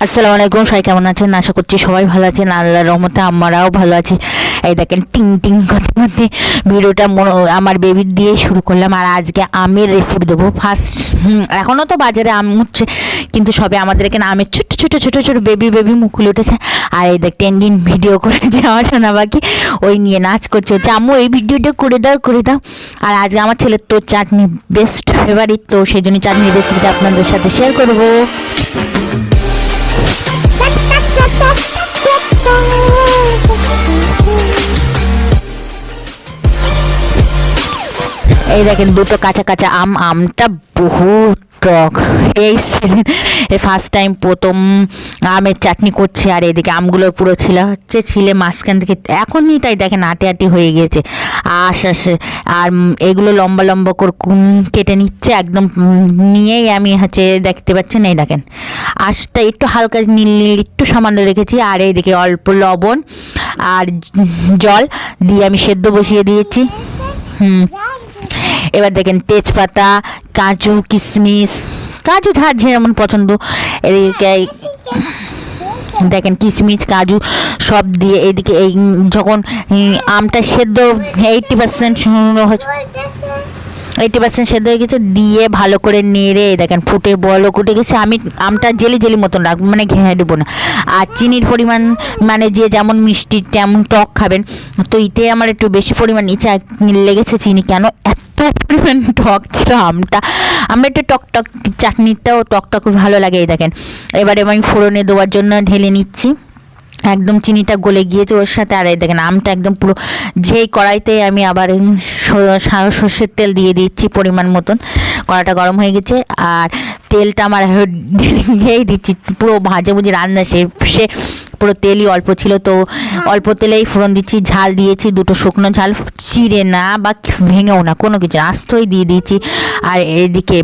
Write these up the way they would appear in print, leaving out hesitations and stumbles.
আসসালামু আলাইকুম, সবাই কেমন আছেন? আশা করছি সবাই ভালো আছেন। আল্লাহর রহমতে আমরাও ভালো আছি। এই দেখেন টিং টিং করতে করতে ভিডিওটা আমার বেবির দিয়ে শুরু করলাম। আর আজকে আমের রেসিপি দেবো ফার্স্ট। এখনও তো বাজারে আম উঠছে, কিন্তু সবে আমাদের এখানে আমের ছোট ছোট ছোট ছোট বেবি মুকুল উঠেছে। আর এই দেখ টেন্ডিন ভিডিও করেছে আমার সোনা বাকি, ওই নিয়ে নাচ করছে, হচ্ছে আম্মু এই ভিডিওটা করে দাও। আর আজকে আমার ছেলের তো চাটনি বেস্ট ফেভারিট, তো সেই জন্য চাটনির রেসিপিটা আপনাদের সাথে শেয়ার করবো। এই দেখেন দুটো কাঁচা কাঁচা আমটা বহুত টক। এই সিজন ফার্স্ট টাইম প্রথম আমের চাটনি করছে। আর এদিকে আমগুলো পুরো ছিলে মাঝখান থেকে, এখনই তাই দেখেন আটি হয়ে গিয়েছে আশে। আর এগুলো লম্বা লম্বা করে কেটে নিচ্ছে একদম। নিয়েই আমি দেখতে পাচ্ছেন, এই দেখেন আঁশটা একটু হালকা নীল একটু সামান্য রেখেছি। আর এইদিকে অল্প লবণ আর জল দিয়ে আমি সেদ্ধ বসিয়ে দিয়েছি। এবার দেখেন তেজপাতা, কাজু, কিশমিশ, কাজু ঝাড় যেমন পছন্দ, এদিকে দেখেন কিশমিশ কাজু সব দিয়ে এদিকে এই যখন আমটা সেদ্ধ 80% সেদ্ধ হয়ে গেছে, দিয়ে ভালো করে নেড়ে দেখেন ফুটে বলক উঠে গেছে। আমি আমটা জেলি মতন রাখবো, মানে ঘেঁয়ে দেবো না। আর চিনির পরিমাণ মানে যে যেমন মিষ্টি তেমন টক খাবেন, তো এতে আমার একটু বেশি পরিমাণ নিচে লেগেছে চিনি। কেন এত পরিমাণ টক ছিল আমটা, আমরা একটু টক চাটনিটাও টক ভালো লাগে। এই দেখেন এবারে আমি ফোড়নে দেওয়ার জন্য ঢেলে নিচ্ছি। একদম চিনিটা গলে গিয়েছে ওর সাথে। আর এই দেখেন আমটা একদম পুরো যেই কড়াইতে আমি আবার সর্ষের তেল দিয়ে দিচ্ছি পরিমাণ মতন। কড়াটা গরম হয়ে গেছে আর তেলটা আমার দিয়েই দিচ্ছি। পুরো ভাজাভুজি রান্না সে পুরো তেলই অল্প ছিল, তো অল্প তেলেই ফোড়ন দিচ্ছি। ঝাল দিয়েছি দুটো শুকনো ঝাল, চিড়ে না বা ভেঙেও না, কোনো কিছু আস্তই দিয়ে দিয়েছি। আর এদিকে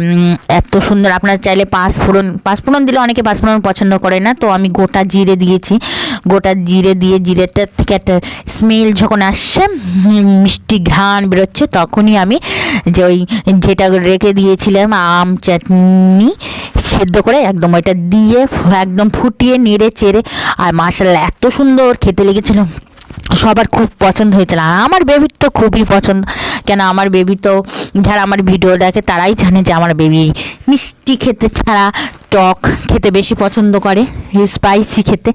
এত সুন্দর, আপনারা চাইলে পাঁচফোড়ন দিলে অনেকে পাঁচফোড়ন পছন্দ করে না, তো আমি গোটা জিরে দিয়েছি। গোটা জিরে দিয়ে জিরেটার থেকে একটা স্মেল যখন আসছে, মিষ্টি ঘ্রাণ বেরোচ্ছে, তখনই আমি যে যেটা রেখে দিয়েছিলাম আম চাটনি সেদ্ধ করে একদম ওইটা দিয়ে একদম ফুটিয়ে নেড়ে চেড়ে। আর মাশাআল্লাহ এত সুন্দর খেতে লেগেছিল, সবার খুব পছন্দ হয়েছিল। আর আমার বেবির তো খুবই পছন্দ, কেন আমার বেবি তো যারা আমার ভিডিও দেখে তারাই জানে যে আমার বেবি মিষ্টি খেতে ছাড়া টক খেতে বেশি পছন্দ করে, স্পাইসি খেতে।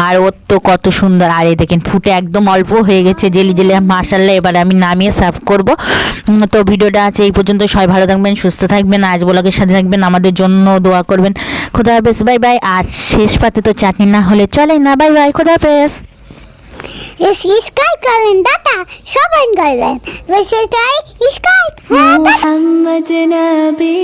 আর ওর তো কত সুন্দর। আর এই দেখেন ফুটে একদম অল্প হয়ে গেছে জেলি মাশাআল্লাহ। এবারে আমি নামিয়ে সার্ভ করব। তো ভিডিওটা আছে এই পর্যন্ত। সবাই ভালো থাকবেন, সুস্থ থাকবেন, আজ ব্লগের সাথে থাকবেন, আমাদের জন্য দোয়া করবেন। খোদা হাফেজ, বাই বাই। আর শেষ পাতে তো চাটনি না হলে চলে না। বাই বাই, খোদা হাফেজ। স্কাইপ করেন দাদা, সবাই করেন, বেশি স্কাইপ। মোহাম্মদ নবী